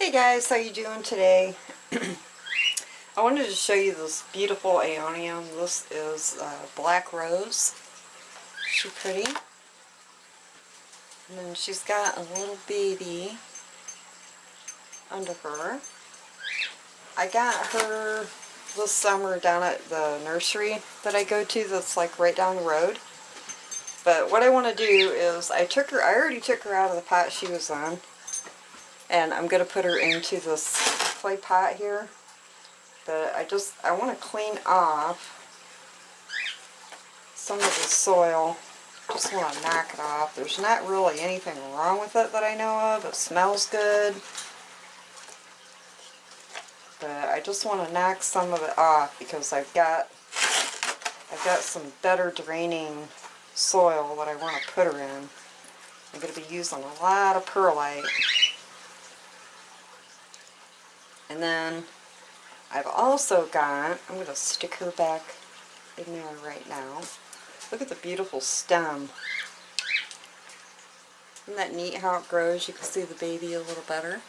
Hey guys, how you doing today? I wanted to show you this beautiful Aeonium. This is black rose. She's pretty. And then she's got a little baby under her. I got her this summer down at the nursery that I go to that's like right down the road. But what I want to do is I already took her out of the pot she was in. And I'm going to put her into this clay pot here. But I want to clean off some of the soil. Just want to knock it off. There's not really anything wrong with it that I know of. It smells good. But I just want to knock some of it off because I've got some better draining soil that I want to put her in. I'm going to be using a lot of perlite. And then I've also got, I'm going to stick her back in there right now. Look at the beautiful stem. Isn't that neat how it grows? You can see the baby a little better.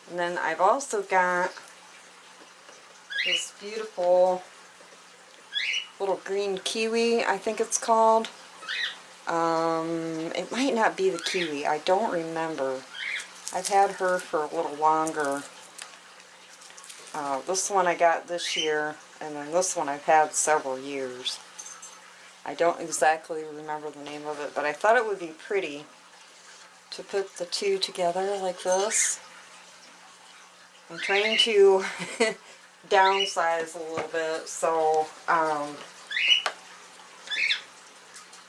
And then I've also got this beautiful little green kiwi, I think it's called. It might not be the kiwi. I don't remember. I've had her for a little longer. This one I got this year, and then this one I've had several years. I don't exactly remember the name of it, but I thought it would be pretty to put the two together like this. I'm trying to downsize a little bit, so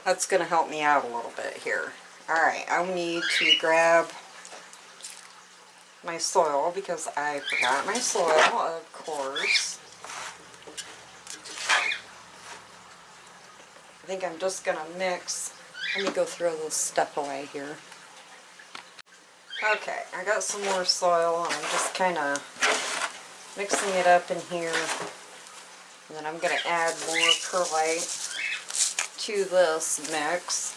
that's going to help me out a little bit here. Alright, I need to grab my soil because I forgot my soil, of course. I think I'm just going to mix. Let me go throw this stuff away here. Okay, I got some more soil and I'm just kind of mixing it up in here. And then I'm going to add more perlite to this mix.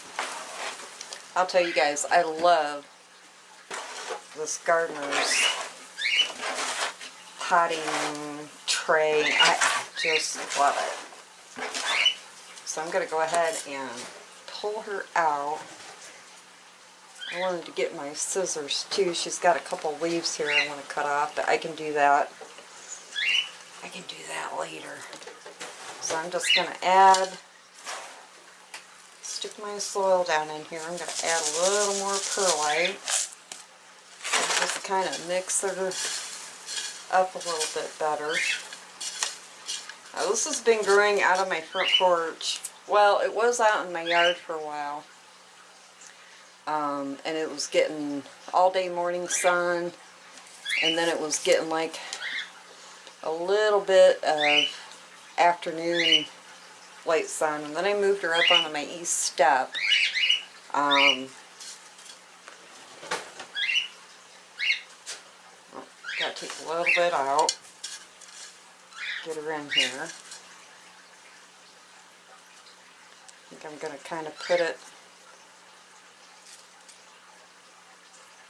I'll tell you guys, I love this gardener's potting tray. I just love it. So I'm going to go ahead and pull her out. I wanted to get my scissors too. She's got a couple leaves here I want to cut off, but I can do that. I can do that later. So I'm just going to stick my soil down in here. I'm going to add a little more perlite. Just kind of mix her up a little bit better. Now, this has been growing out of my front porch. Well, it was out in my yard for a while. And it was getting all day morning sun, and then it was getting like a little bit of afternoon light sun, and then I moved her up onto my east step. Got to take a little bit out, get her in here. I think I'm going to kind of put it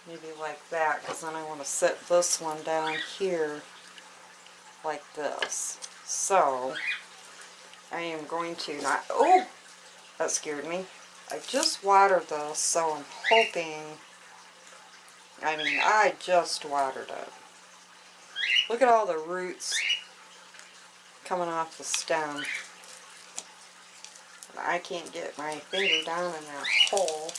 maybe like that, because then I want to set this one down here like this. So I am going to not, oh, that scared me. I just watered this, so I'm hoping, I just watered it. Look at all the roots coming off the stem. I can't get my finger down in that hole.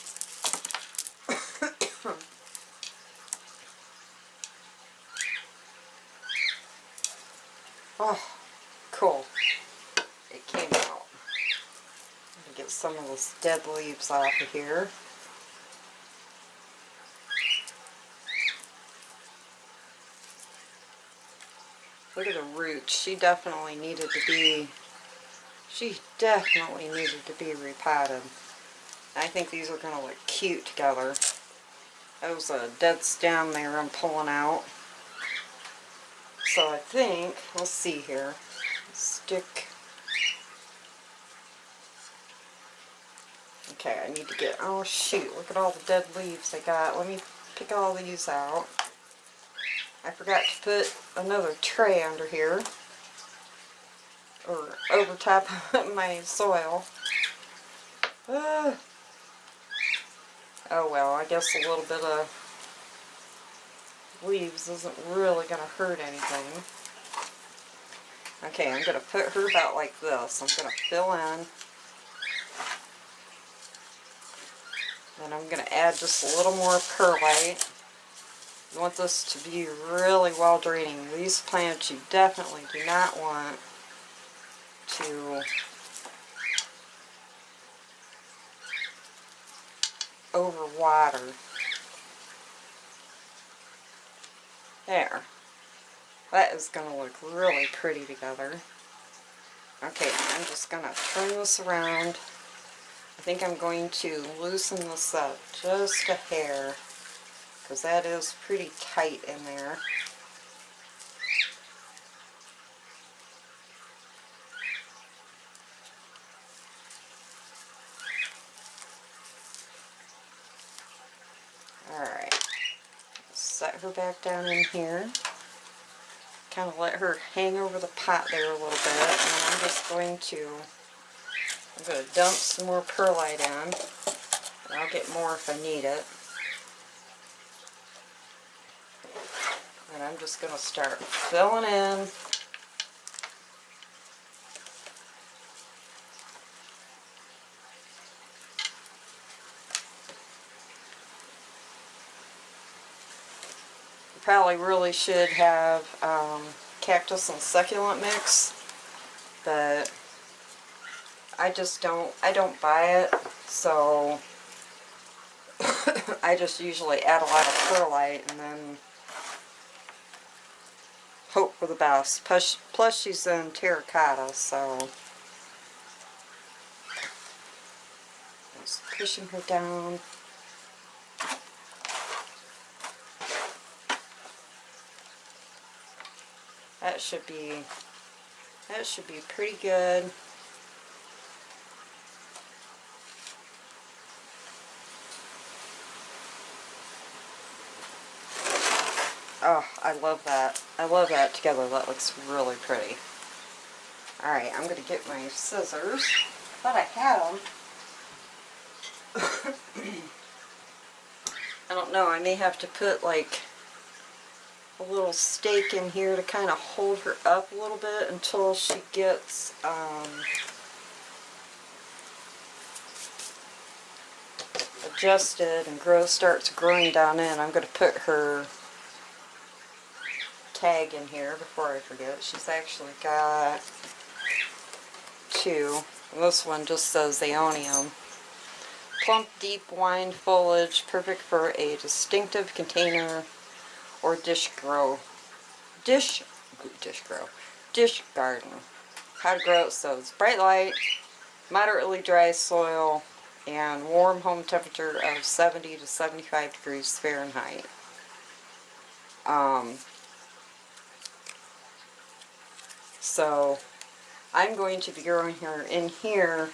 Oh, cool. It came out. Let me get some of those dead leaves off of here. Look at the roots. She definitely needed to be repotted. I think these are going to look cute together. That was a dead stem there I'm pulling out. So I think, let's see here, stick, okay, I need to get, oh shoot, look at all the dead leaves I got. Let me pick all these out. I forgot to put another tray under here, or over top of my soil. Oh well, I guess a little bit of leaves isn't really going to hurt anything. Okay, I'm going to put her about like this. I'm going to fill in. Then I'm going to add just a little more perlite. You want this to be really well draining. These plants you definitely do not want to overwater. There. That is going to look really pretty together. Okay, I'm just going to turn this around. I think I'm going to loosen this up just a hair, because that is pretty tight in there. Alright, set her back down in here. Kind of let her hang over the pot there a little bit, and then I'm just going to dump some more perlite in, and I'll get more if I need it. And I'm just going to start filling in. You probably really should have cactus and succulent mix, but I don't buy it, so I just usually add a lot of perlite and then hope for the best. Plus she's in terracotta, so just pushing her down. That should be pretty good. Oh, I love that. I love that together. That looks really pretty. Alright, I'm going to get my scissors. I thought I had them. I don't know. I may have to put like a little stake in here to kind of hold her up a little bit until she gets adjusted and starts growing down in. I'm going to put her tag in here before I forget. She's actually got two. This one just says Aeonium. Plump, deep wine foliage, perfect for a distinctive container or dish garden. How to grow it so it's bright light, moderately dry soil, and warm home temperature of 70 to 75 degrees Fahrenheit. So I'm going to be growing her in here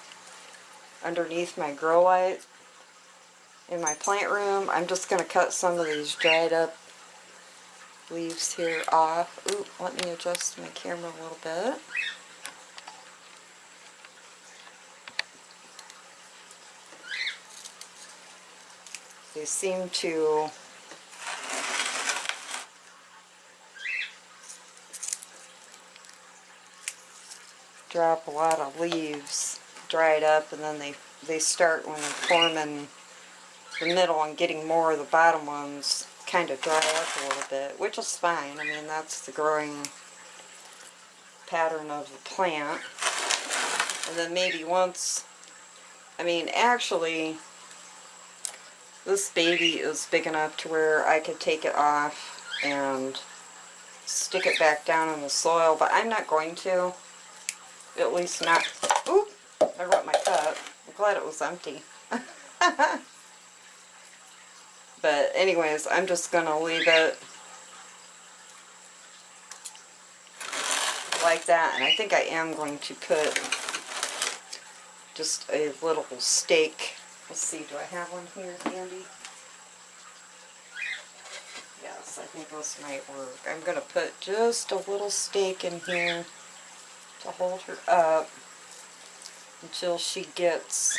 underneath my grow light in my plant room. I'm just going to cut some of these dried up leaves here off. Ooh, let me adjust my camera a little bit. They seem to drop a lot of leaves dried up, and then they start, when they form in the middle and getting more of the bottom ones, kind of dry up a little bit, which is fine. I mean, that's the growing pattern of the plant. And then maybe once, I mean, actually this baby is big enough to where I could take it off and stick it back down in the soil, but I'm not going to. At least not. Oop! I wrote my cup. I'm glad it was empty. But anyways, I'm just going to leave it like that. And I think I am going to put just a little stake. Let's see, do I have one here handy? guys, I think this might work. I'm going to put just a little stake in here to hold her up until she gets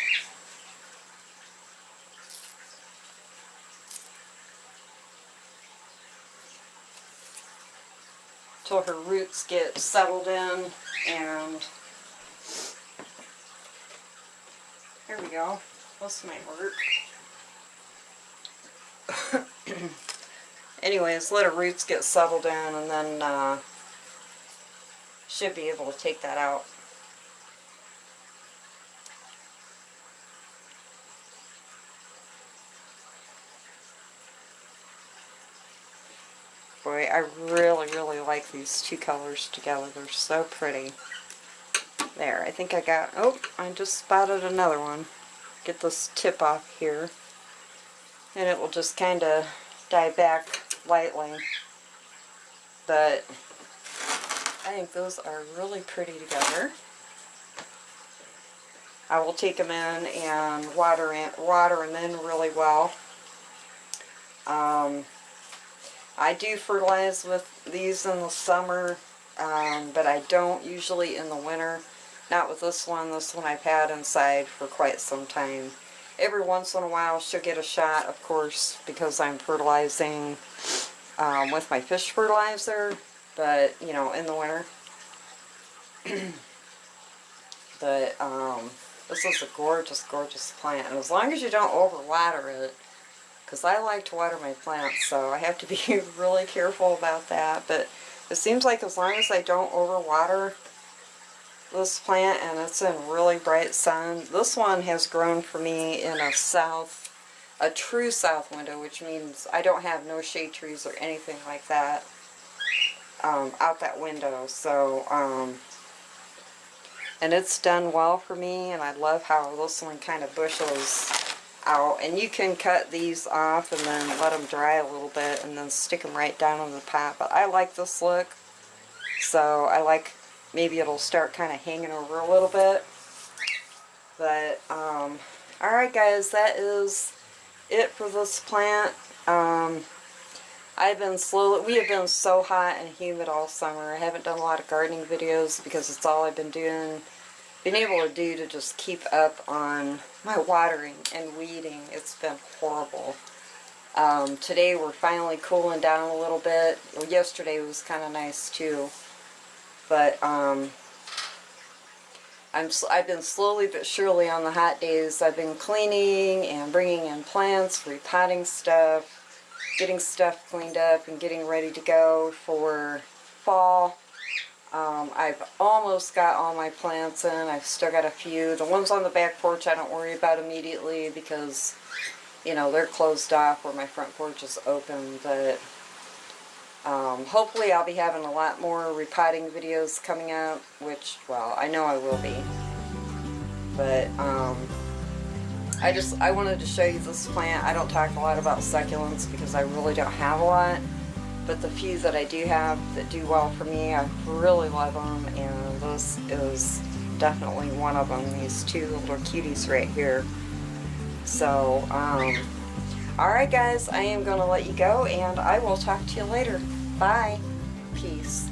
till her roots get settled in, and there we go. This might work. Anyways, let her roots get settled in, and then should be able to take that out. Boy, I really, really like these two colors together. They're so pretty. There, I think I got, oh, I just spotted another one. Get this tip off here. And it will just kind of die back lightly. But I think those are really pretty together. I will take them in and water them in really well. I do fertilize with these in the summer, but I don't usually in the winter. Not with this one. This one I've had inside for quite some time. Every once in a while she'll get a shot, of course, because I'm fertilizing with my fish fertilizer, but, you know, in the winter. But this is a gorgeous, gorgeous plant, and as long as you don't overwater it, because I like to water my plants, so I have to be really careful about that. But it seems like as long as I don't overwater this plant and it's in really bright sun, this one has grown for me in a true south window, which means I don't have no shade trees or anything like that out that window. So, and it's done well for me, and I love how this one kind of bushes out. And you can cut these off and then let them dry a little bit and then stick them right down in the pot. But I like this look, so I like, maybe it'll start kind of hanging over a little bit. But alright guys, that is it for this plant. We have been so hot and humid all summer. I haven't done a lot of gardening videos because it's all I've been able to do to just keep up on my watering and weeding. It's been horrible. Today we're finally cooling down a little bit. Well, yesterday was kind of nice too. But I've been slowly but surely on the hot days. I've been cleaning and bringing in plants, repotting stuff, getting stuff cleaned up and getting ready to go for fall. I've almost got all my plants in. I've still got a few. The ones on the back porch I don't worry about immediately because, you know, they're closed off where my front porch is open. But hopefully I'll be having a lot more repotting videos coming up, which, well, I know I will be. But I wanted to show you this plant. I don't talk a lot about succulents because I really don't have a lot. But the few that I do have that do well for me, I really love them, and this is definitely one of them, these two little cuties right here. So, alright guys, I am going to let you go, and I will talk to you later. Bye. Peace.